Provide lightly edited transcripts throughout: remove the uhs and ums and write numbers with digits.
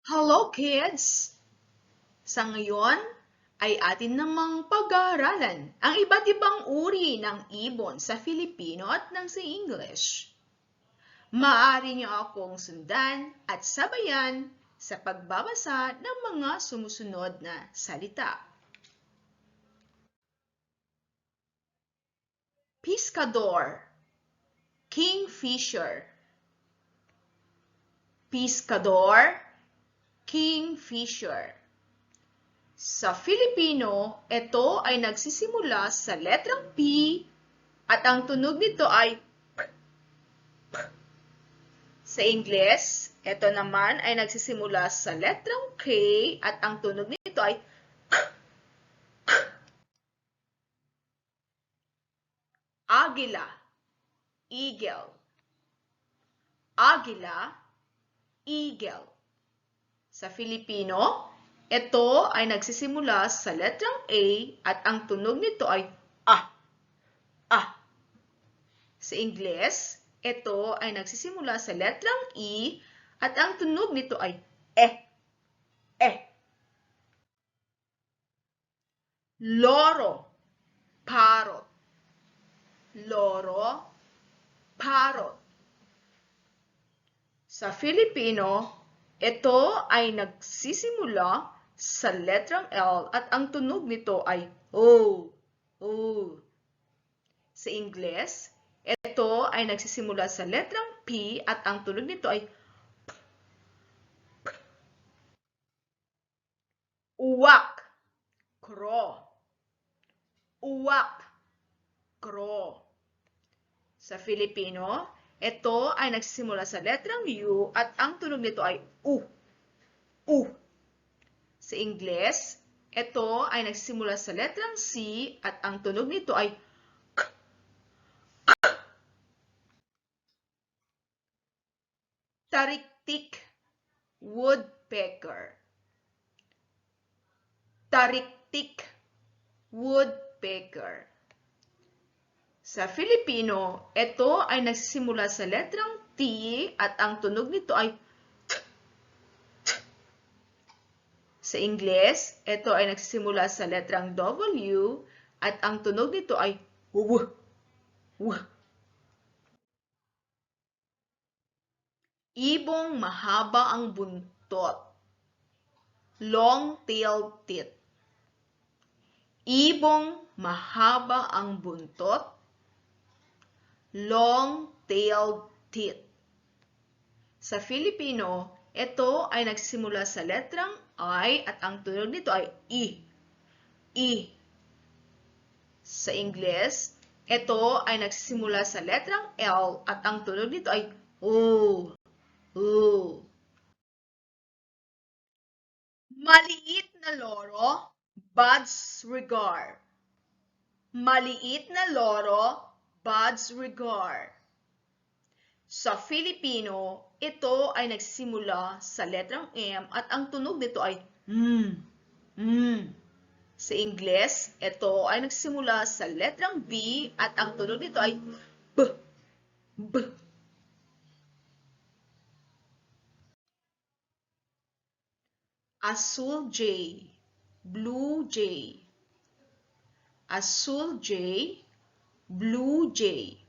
Hello kids! Sa ngayon ay atin namang pag-aaralan ang iba't ibang uri ng ibon sa Filipino at ng sa English. Maaari niyo akong sundan at sabayan sa pagbabasa ng mga sumusunod na salita. Piscador, kingfisher. Piscador, kingfisher. Sa Filipino, ito ay nagsisimula sa letrang P at ang tunog nito ay P. Sa Ingles, ito naman ay nagsisimula sa letrang K at ang tunog nito ay K. Agila, eagle. Agila, eagle. Sa Filipino, ito ay nagsisimula sa letrang A at ang tunog nito ay A. Sa Ingles, ito ay nagsisimula sa letrang E at ang tunog nito ay E. Loro, parrot. Loro, parrot. Sa Filipino, ito ay nagsisimula sa letrang L at ang tunog nito ay O. Sa Ingles, ito ay nagsisimula sa letrang P at ang tunog nito ay P. Uwak, crow. Uwak, crow. Sa Filipino, ito ay nagsisimula sa letrang U at ang tunog nito ay U. Sa Ingles, ito ay nagsisimula sa letrang C at ang tunog nito ay K. Tariktik, woodpecker. Tariktik, woodpecker. Sa Filipino, ito ay nagsisimula sa letrang T at ang tunog nito ay T. Sa Ingles, ito ay nagsisimula sa letrang W at ang tunog nito ay W. Ibong mahaba ang buntot. Long-tailed tit. Ibong mahaba ang buntot. Long-tailed tit. Sa Filipino, ito ay nagsisimula sa letrang I at ang tunog nito ay E. Sa Ingles, ito ay nagsisimula sa letrang L at ang tunog nito ay O. Maliit na loro, buds regard. Maliit na loro, buds regard. Sa Filipino, ito ay nagsimula sa letrang M at ang tunog nito ay Sa Ingles, ito ay nagsimula sa letrang B at ang tunog nito ay B. Azul jay, blue jay. Azul jay, blue jay.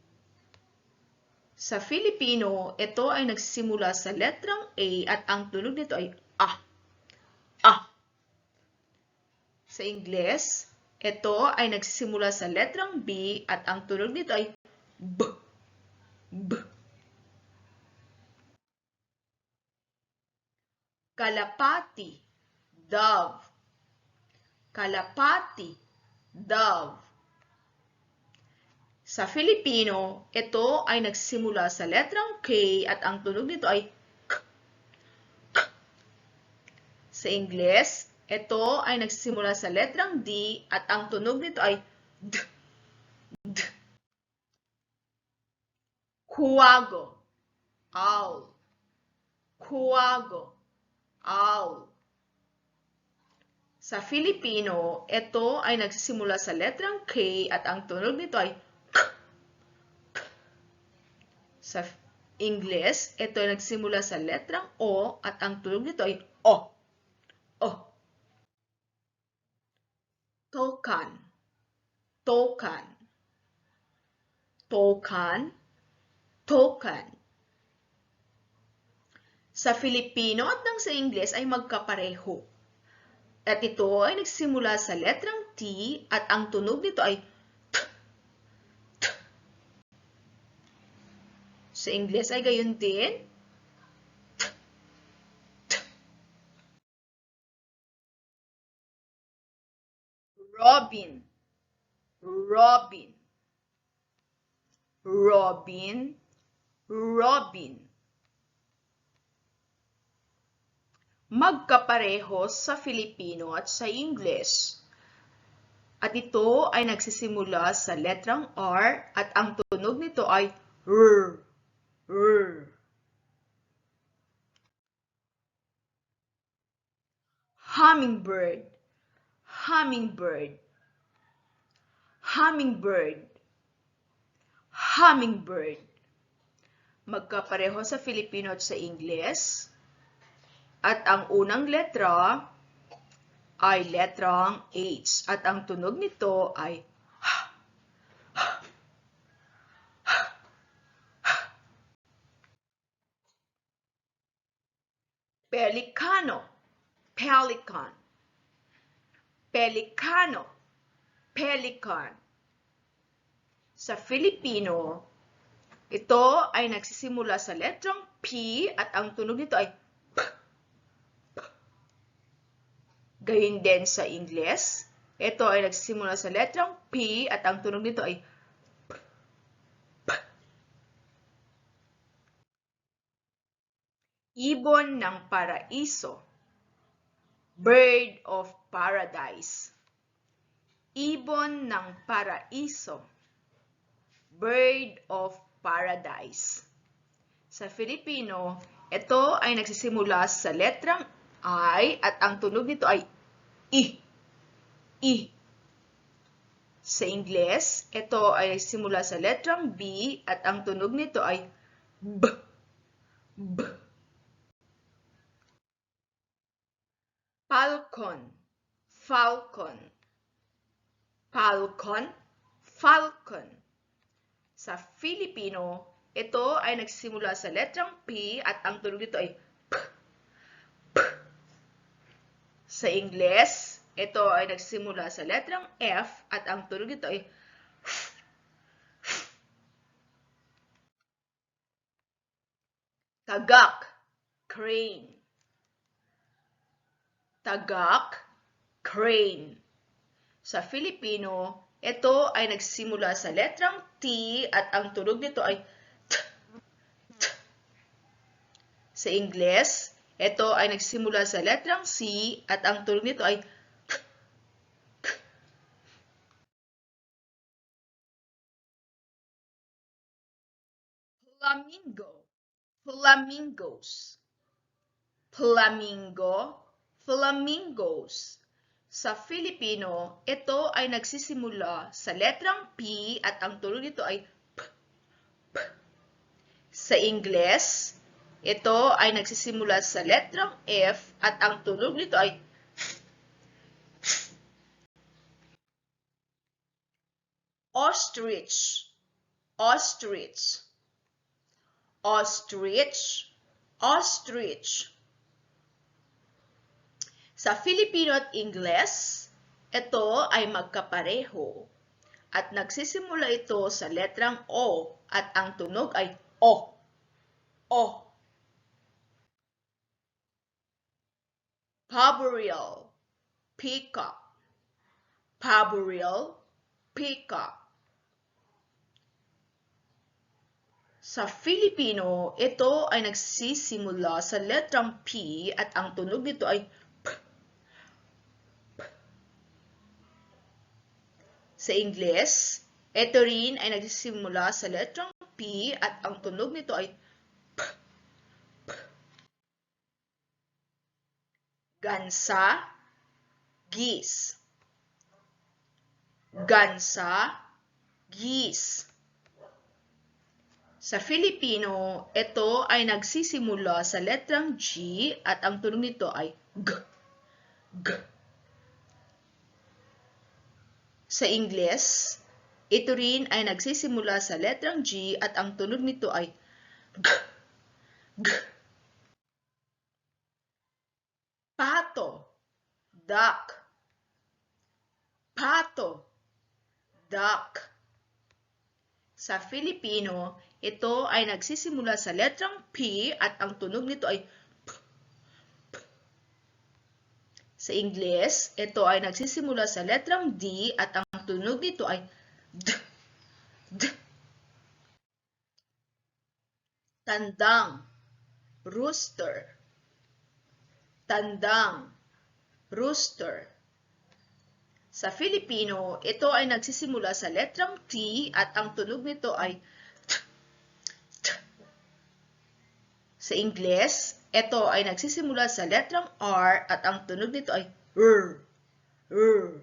Sa Filipino, ito ay nagsisimula sa letrang A at ang tunog nito ay A. Sa Ingles, ito ay nagsisimula sa letrang B at ang tunog nito ay B. Kalapati, dove. Kalapati, dove. Sa Filipino, ito ay nagsimula sa letrang K at ang tunog nito ay K. Sa Ingles, ito ay nagsimula sa letrang D at ang tunog nito ay D. Kuwago, owl. Kuwago, owl. Sa Filipino, ito ay nagsisimula sa letrang K at ang tunog nito ay K. Ingles, ito ay nagsimula sa letrang O at ang tunog nito ay O. O. Tokan. Tokan. Tokan. Tokan. Sa Filipino at ng sa Ingles ay magkapareho. At ito ay nagsimula sa letrang T at ang tunog nito ay T. T. Sa Ingles ay gayon din. T. T. Robin. Robin. Robin. Robin. Magkapareho sa Filipino at sa Ingles. At ito ay nagsisimula sa letrang R at ang tunog nito ay R. R. Hummingbird. Hummingbird. Hummingbird. Hummingbird. Magkapareho sa Filipino at sa Ingles. At ang unang letra ay letrang H. At ang tunog nito ay pelicano. Pelican. Pelicano. Pelican. Sa Filipino, ito ay nagsisimula sa letrang P at ang tunog nito ay P. P. Gayun din sa Ingles, ito ay nagsisimula sa letrang P at ang tunog nito ay P. P. Ibon ng paraiso. Bird of paradise. Ibon ng paraiso. Bird of paradise. Sa Filipino, ito ay nagsisimula sa letrang I at ang tunog nito ay I. I. Sa Ingles, ito ay nagsisimula sa letrang B at ang tunog nito ay B. B. Falcon. Falcon. Falcon. Falcon. Sa Filipino, ito ay nagsisimula sa letrang P at ang tunog nito ay P. P. Sa Ingles, ito ay nagsisimula sa letrang F at ang tunog nito ay F. F. Tagak. Crane. Tagak. Crane. Sa Filipino, ito ay nagsimula sa letrang T at ang tunog nito ay T. T. Sa Ingles, ito ay nagsimula sa letrang C at ang tunog nito ay K. K. Flamingo. Flamingos. Flamingo. Flamingos. Sa Filipino, ito ay nagsisimula sa letrang P at ang tunog nito ay P. P. Sa Ingles, ito ay nagsisimula sa letrang F at ang tunog nito ay ostrich. Ostrich. Ostrich. Ostrich. Sa Filipino at Ingles, ito ay magkapareho at nagsisimula ito sa letrang O at ang tunog ay O. O. Paborial. Peacock. Paborial. Peacock. Sa Filipino, ito ay nagsisimula sa letrang P at ang tunog nito ay P. P. Sa Ingles, ito rin ay nagsisimula sa letrang P at ang tunog nito ay P. P. Gansa. Geese. Gansa. Geese. Sa Filipino, ito ay nagsisimula sa letrang G at ang tunog nito ay G. G. Sa Ingles, ito rin ay nagsisimula sa letrang G at ang tunog nito ay G. G. Pato, duck. Pato, duck. Sa Filipino, ito ay nagsisimula sa letrang P at ang tunog nito ay P. P. Sa Ingles, ito ay nagsisimula sa letrang D at ang tunog nito ay D. D. Tandang, rooster. Tandang, rooster. Sa Filipino, ito ay nagsisimula sa letrang T at ang tunog nito ay T. T. Sa Ingles, ito ay nagsisimula sa letrang R at ang tunog nito ay R. R.